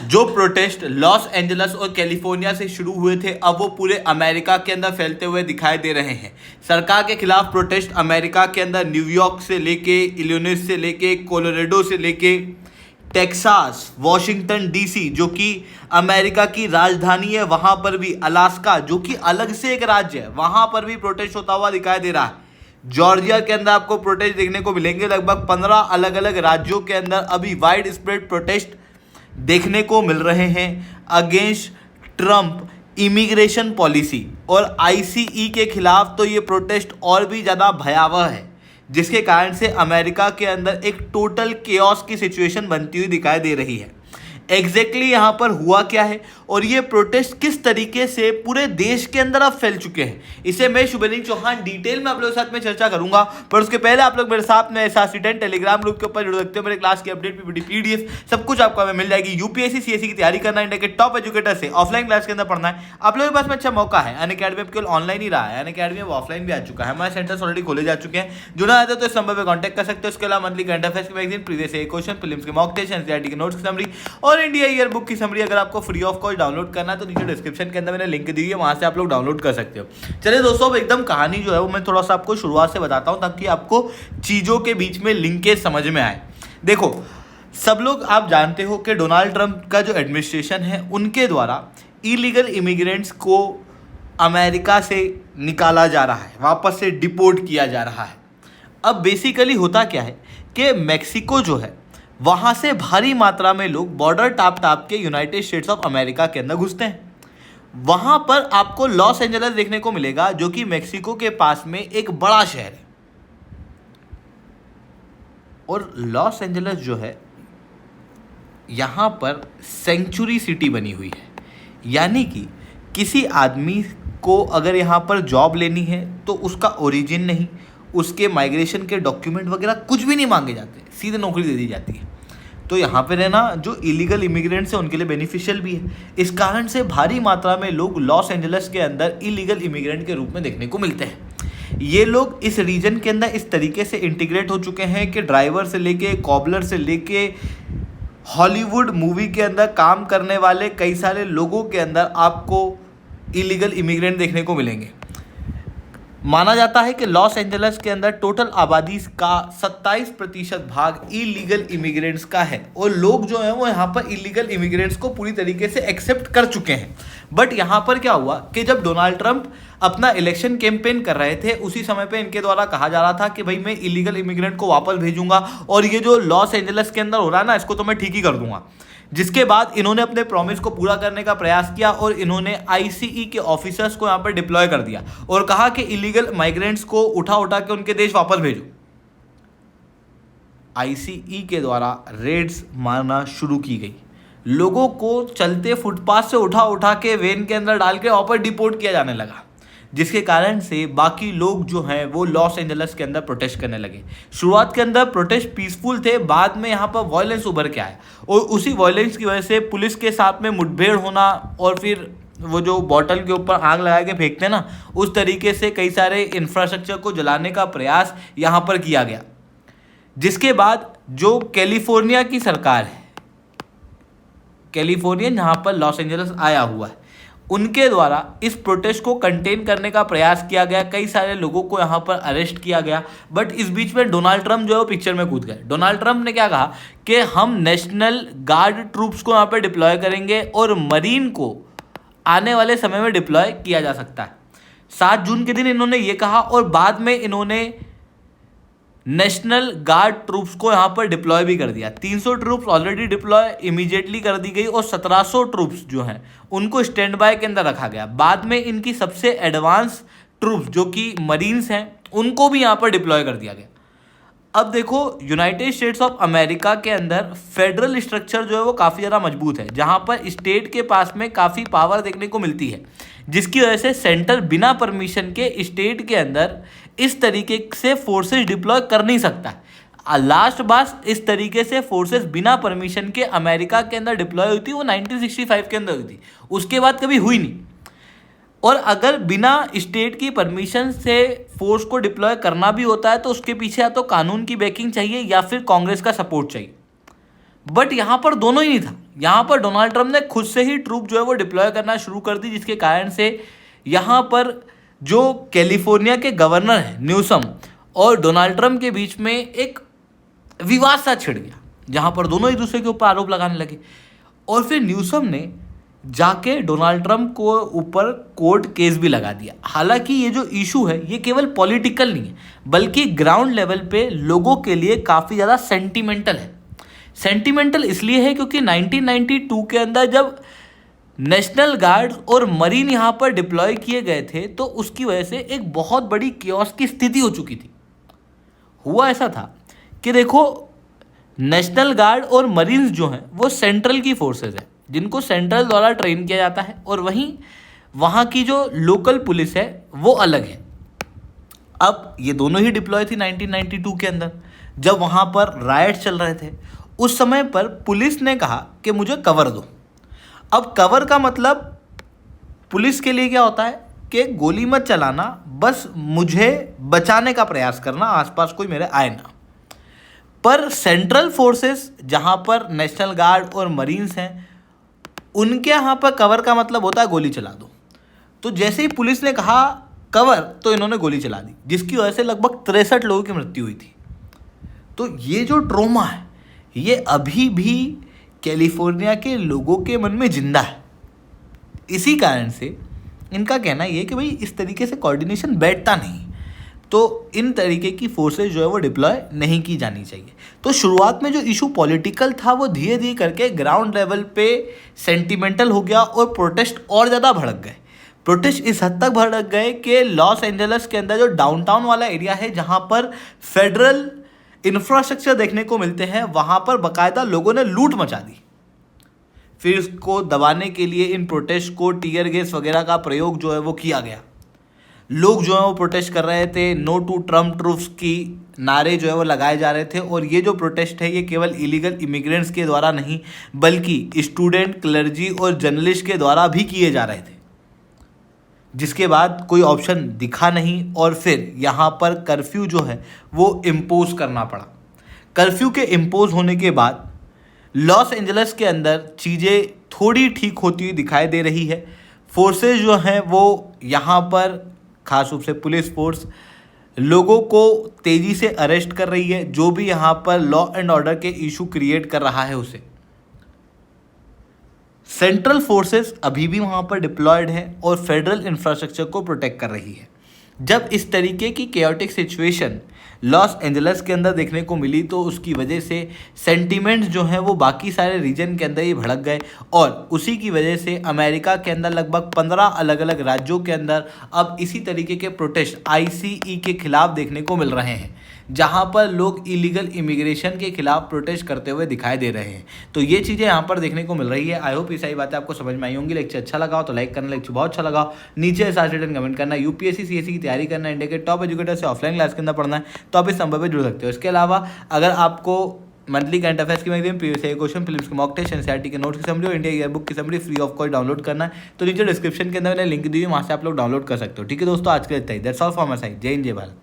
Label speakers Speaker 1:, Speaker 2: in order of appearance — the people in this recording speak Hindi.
Speaker 1: जो प्रोटेस्ट लॉस एंजलस और कैलिफोर्निया से शुरू हुए थे, अब वो पूरे अमेरिका के अंदर फैलते हुए दिखाई दे रहे हैं। सरकार के खिलाफ प्रोटेस्ट अमेरिका के अंदर न्यूयॉर्क से लेके इलिनॉइस से लेके कोलोराडो से लेके टेक्सास, वॉशिंगटन डीसी जो कि अमेरिका की राजधानी है, वहां पर भी अलास्का जो कि अलग से एक राज्य है, वहां पर भी प्रोटेस्ट होता हुआ दिखाई दे रहा है। जॉर्जिया के अंदर आपको प्रोटेस्ट देखने को मिलेंगे। लगभग 15 अलग अलग राज्यों के अंदर अभी वाइड स्प्रेड प्रोटेस्ट देखने को मिल रहे हैं अगेंस्ट ट्रंप इमिग्रेशन पॉलिसी और आईसीई के खिलाफ। तो ये प्रोटेस्ट और भी ज़्यादा भयावह है, जिसके कारण से अमेरिका के अंदर एक टोटल केओस की सिचुएशन बनती हुई दिखाई दे रही है। एग्जैक्टली यहाँ पर हुआ क्या है और ये प्रोटेस्ट किस तरीके से पूरे देश के अंदर अब फैल चुके हैं, इसे मैं शुभलिंग चौहान डिटेल में आप लोगों के साथ में चर्चा करूंगा। पर उसके पहले आप लोग मेरे साथ में SRC10 टेलीग्राम ग्रुप के ऊपर जुड़ सकते हो। मेरे क्लास की अपडेट PDF सब कुछ आपको हमें मिल जाएगी। यूपीएससी CSE की तैयारी करना है, इंडिया के टॉप एजुकेटर से ऑफलाइन क्लास के अंदर पढ़ना है, आप लोगों के पास में अच्छा मौका है। अनअकैडमी केवल ऑनलाइन ही रहा है, अनअकैडमी अब ऑफलाइन भी आ चुका है। हमारे सेंटर्स ऑलरेडी खोले जा चुके हैं। जुड़ा रहता है तो इस नंबर पर कॉन्टैक्ट कर सकते हो। उसके अलावा मंथली करंट अफेयर्स के मैगजीन, प्रीवियस क्वेश्चन, फिल्म्स के मॉक टेस्ट, एनसीईआरटी के नोट्स की समरी और इंडिया ईयर बुक की समरी अगर आपको फ्री ऑफ कॉस्ट डाउनलोड करना है तो नीचे डिस्क्रिप्शन के अंदर मैंने लिंक दी है, वहां से आप लोग डाउनलोड कर सकते हो। चलिए दोस्तों, अब एकदम कहानी जो है वो मैं थोड़ा सा आपको शुरुआत से बताता हूं ताकि आपको चीज़ों के बीच में लिंकेज समझ में आए। देखो, सब लोग आप जानते हो कि डोनाल्ड ट्रंप का जो एडमिनिस्ट्रेशन है उनके द्वारा इलीगल इमिग्रेंट्स को अमेरिका से निकाला जा रहा है, वापस से डिपोर्ट किया जा रहा है। अब बेसिकली होता क्या है कि मैक्सिको जो है वहाँ से भारी मात्रा में लोग बॉर्डर टाप के यूनाइटेड स्टेट्स ऑफ अमेरिका के अंदर घुसते हैं। वहाँ पर आपको लॉस एंजलस देखने को मिलेगा जो कि मैक्सिको के पास में एक बड़ा शहर है। और लॉस एंजलस जो है यहाँ पर सेंचुरी सिटी बनी हुई है, यानी कि किसी आदमी को अगर यहाँ पर जॉब लेनी है तो उसका ओरिजिन नहीं, उसके माइग्रेशन के डॉक्यूमेंट वगैरह कुछ भी नहीं मांगे जाते, सीधे नौकरी दे दी जाती है। तो यहाँ पे रहना जो इलीगल इमिग्रेंट्स हैं उनके लिए बेनिफिशियल भी है। इस कारण से भारी मात्रा में लोग लॉस एंजलस के अंदर इलीगल इमिग्रेंट के रूप में देखने को मिलते हैं। ये लोग इस रीजन के अंदर इस तरीके से इंटीग्रेट हो चुके हैं कि ड्राइवर से लेके कॉबलर से लेके हॉलीवुड मूवी के अंदर काम करने वाले कई सारे लोगों के अंदर आपको इलीगल इमिग्रेंट देखने को मिलेंगे। माना जाता है कि लॉस एंजलस के अंदर टोटल आबादी का 27% भाग इलीगल इमिग्रेंट्स का है और लोग जो हैं वो यहाँ पर इलीगल इमिग्रेंट्स को पूरी तरीके से एक्सेप्ट कर चुके हैं। बट यहाँ पर क्या हुआ कि जब डोनाल्ड ट्रंप अपना इलेक्शन कैंपेन कर रहे थे उसी समय पे इनके द्वारा कहा जा रहा था कि भाई मैं इलीगल इमिग्रेंट को वापस भेजूंगा और ये जो लॉस एंजलस के अंदर हो रहा है ना इसको तो मैं ठीक ही कर दूंगा। जिसके बाद इन्होंने अपने प्रॉमिस को पूरा करने का प्रयास किया और इन्होंने आईसीई के ऑफिसर्स को यहाँ पर डिप्लॉय कर दिया और कहा कि इलीगल माइग्रेंट्स को उठा के उनके देश वापस भेजो। आईसीई के द्वारा रेड्स मारना शुरू की गई, लोगों को चलते फुटपाथ से उठा के वेन के अंदर डाल के वापस डिपोर्ट किया जाने लगा, जिसके कारण से बाकी लोग जो हैं वो लॉस एंजलस के अंदर प्रोटेस्ट करने लगे। शुरुआत के अंदर प्रोटेस्ट पीसफुल थे, बाद में यहाँ पर वायलेंस उभर के आया और उसी वायलेंस की वजह से पुलिस के साथ में मुठभेड़ होना और फिर वो जो बॉटल के ऊपर आग लगा के फेंकते हैं ना, उस तरीके से कई सारे इंफ्रास्ट्रक्चर को जलाने का प्रयास यहाँ पर किया गया। जिसके बाद जो कैलिफोर्निया की सरकार है, कैलिफोर्निया जहाँ पर लॉस एंजलस आया हुआ है, उनके द्वारा इस प्रोटेस्ट को कंटेन करने का प्रयास किया गया। कई सारे लोगों को यहाँ पर अरेस्ट किया गया। बट इस बीच में डोनाल्ड ट्रंप जो है वो पिक्चर में कूद गए। डोनाल्ड ट्रंप ने क्या कहा कि हम नेशनल गार्ड ट्रूप्स को यहाँ पर डिप्लॉय करेंगे और मरीन को आने वाले समय में डिप्लॉय किया जा सकता है। 7 जून के दिन इन्होंने ये कहा और बाद में इन्होंने नेशनल गार्ड ट्रूप्स को यहाँ पर डिप्लॉय भी कर दिया। 300 ट्रूप्स ऑलरेडी डिप्लॉय इमीडिएटली कर दी गई और 1700 ट्रूप्स जो हैं उनको स्टैंड बाय के अंदर रखा गया। बाद में इनकी सबसे एडवांस ट्रूप्स जो कि मरीन्स हैं उनको भी यहाँ पर डिप्लॉय कर दिया गया। अब देखो, यूनाइटेड स्टेट्स ऑफ अमेरिका के अंदर फेडरल स्ट्रक्चर जो है वो काफ़ी ज़्यादा मजबूत है, जहाँ पर स्टेट के पास में काफ़ी पावर देखने को मिलती है, जिसकी वजह से सेंटर बिना परमिशन के स्टेट के अंदर इस तरीके से फोर्सेस डिप्लॉय कर नहीं सकता। लास्ट बार इस तरीके से फोर्सेस बिना परमिशन के अमेरिका के अंदर डिप्लॉय हुई थी वो 1965 के अंदर हुई थी, उसके बाद कभी हुई नहीं। और अगर बिना स्टेट की परमिशन से फोर्स को डिप्लॉय करना भी होता है तो उसके पीछे या तो कानून की बैकिंग चाहिए या फिर कांग्रेस का सपोर्ट चाहिए। बट यहाँ पर दोनों ही नहीं था। यहाँ पर डोनाल्ड ट्रंप ने खुद से ही ट्रूप जो है वो डिप्लॉय करना शुरू कर दी, जिसके कारण से यहाँ पर जो कैलिफोर्निया के गवर्नर हैं न्यूसम और डोनाल्ड ट्रंप के बीच में एक विवाद सा छिड़ गया, जहाँ पर दोनों एक दूसरे के ऊपर आरोप लगाने लगे। और फिर न्यूसम ने जाके डोनाल्ड ट्रंप को ऊपर कोर्ट केस भी लगा दिया। हालांकि ये जो इशू है ये केवल पॉलिटिकल नहीं है, बल्कि ग्राउंड लेवल पे लोगों के लिए काफ़ी ज़्यादा सेंटिमेंटल है। सेंटिमेंटल इसलिए है क्योंकि 1992 के अंदर जब नेशनल गार्ड और मरीन यहाँ पर डिप्लॉय किए गए थे तो उसकी वजह से एक बहुत बड़ी कियोस्क की स्थिति हो चुकी थी। हुआ ऐसा था कि देखो, नेशनल गार्ड और मरीन्स जो हैं वो सेंट्रल की फोर्सेस हैं, जिनको सेंट्रल द्वारा ट्रेन किया जाता है, और वहीं वहाँ की जो लोकल पुलिस है वो अलग है। अब ये दोनों ही डिप्लॉय थी 1992 के अंदर, जब वहाँ पर राइट चल रहे थे। उस समय पर पुलिस ने कहा कि मुझे कवर दो। अब कवर का मतलब पुलिस के लिए क्या होता है कि गोली मत चलाना, बस मुझे बचाने का प्रयास करना, आसपास कोई मेरे आए ना। पर सेंट्रल फोर्सेस जहाँ पर नेशनल गार्ड और मरीन्स हैं, उनके यहाँ पर कवर का मतलब होता है गोली चला दो। तो जैसे ही पुलिस ने कहा कवर, तो इन्होंने गोली चला दी, जिसकी वजह से लगभग 63 लोगों की मृत्यु हुई थी। तो ये जो ट्रॉमा है ये अभी भी कैलिफोर्निया के लोगों के मन में जिंदा है। इसी कारण से इनका कहना ये है कि भाई इस तरीके से कोऑर्डिनेशन बैठता नहीं, तो इन तरीके की फोर्सेज जो है वो डिप्लॉय नहीं की जानी चाहिए। तो शुरुआत में जो इशू पॉलिटिकल था वो धीरे धीरे करके ग्राउंड लेवल पे सेंटिमेंटल हो गया और प्रोटेस्ट और ज़्यादा भड़क गए। प्रोटेस्ट इस हद तक भड़क गए कि लॉस एंजल्स के अंदर जो डाउनटाउन वाला एरिया है, जहाँ पर फेडरल इंफ्रास्ट्रक्चर देखने को मिलते हैं, वहाँ पर बाकायदा लोगों ने लूट मचा दी। फिर इसको दबाने के लिए इन प्रोटेस्ट को टीयर गैस वगैरह का प्रयोग जो है वो किया गया। लोग जो है वो प्रोटेस्ट कर रहे थे, नो टू ट्रम्प ट्रूप्स की नारे जो है वो लगाए जा रहे थे। और ये जो प्रोटेस्ट है ये केवल इलीगल इमिग्रेंट्स के द्वारा नहीं, बल्कि स्टूडेंट, क्लर्जी और जर्नलिस्ट के द्वारा भी किए जा रहे थे, जिसके बाद कोई ऑप्शन दिखा नहीं और फिर यहाँ पर कर्फ्यू जो है वो इम्पोज करना पड़ा। कर्फ्यू के इम्पोज होने के बाद लॉस एंजल्स के अंदर चीज़ें थोड़ी ठीक होती हुई दिखाई दे रही है। फोर्सेज जो हैं वो यहाँ पर, खास रूप से पुलिस फोर्स, लोगों को तेज़ी से अरेस्ट कर रही है, जो भी यहाँ पर लॉ एंड ऑर्डर के इशू क्रिएट कर रहा है उसे। सेंट्रल फोर्सेस अभी भी वहाँ पर डिप्लॉयड है और फेडरल इंफ्रास्ट्रक्चर को प्रोटेक्ट कर रही है। जब इस तरीके की केओटिक सिचुएशन लॉस एंजल्स के अंदर देखने को मिली तो उसकी वजह से सेंटीमेंट्स जो हैं वो बाकी सारे रीजन के अंदर ही भड़क गए, और उसी की वजह से अमेरिका के अंदर लगभग 15 अलग अलग राज्यों के अंदर अब इसी तरीके के प्रोटेस्ट ICE के खिलाफ देखने को मिल रहे हैं, जहां पर लोग इलीगल इमिग्रेशन के खिलाफ प्रोटेस्ट करते हुए दिखाई दे रहे हैं। तो ये चीज़ें यहाँ पर देखने को मिल रही है। आई होप ये सारी बातें आपको समझ में आई होंगी। लेक्चर अच्छा लगा हो तो लाइक करना, लेक्चर बहुत अच्छा लगा हो नीचे साथ रिटर्न कमेंट करना। UPSC CSE की तैयारी करना, इंडिया के टॉप एजुकेटर से ऑफलाइन क्लास के अंदर पढ़ना है तो आप इस नंबर पर जुड़ सकते हो। इसके अलावा अगर आपको मंथली करंट अफेयर्स की मैगजीन, PSI क्वेश्चन, फिल्म्स के मॉक टेस्ट, NCERT के नोट्स की समरी और इंडिया ईयर बुक की summary free of cost download करना है तो नीचे डिस्क्रिप्शन के अंदर मैंने लिंक दी है, वहाँ से आप लोग डाउनलोड कर सकते हो। ठीक है दोस्तों, आज के लिए इतना ही। That's all from my side. जय हिंद, जय भारत।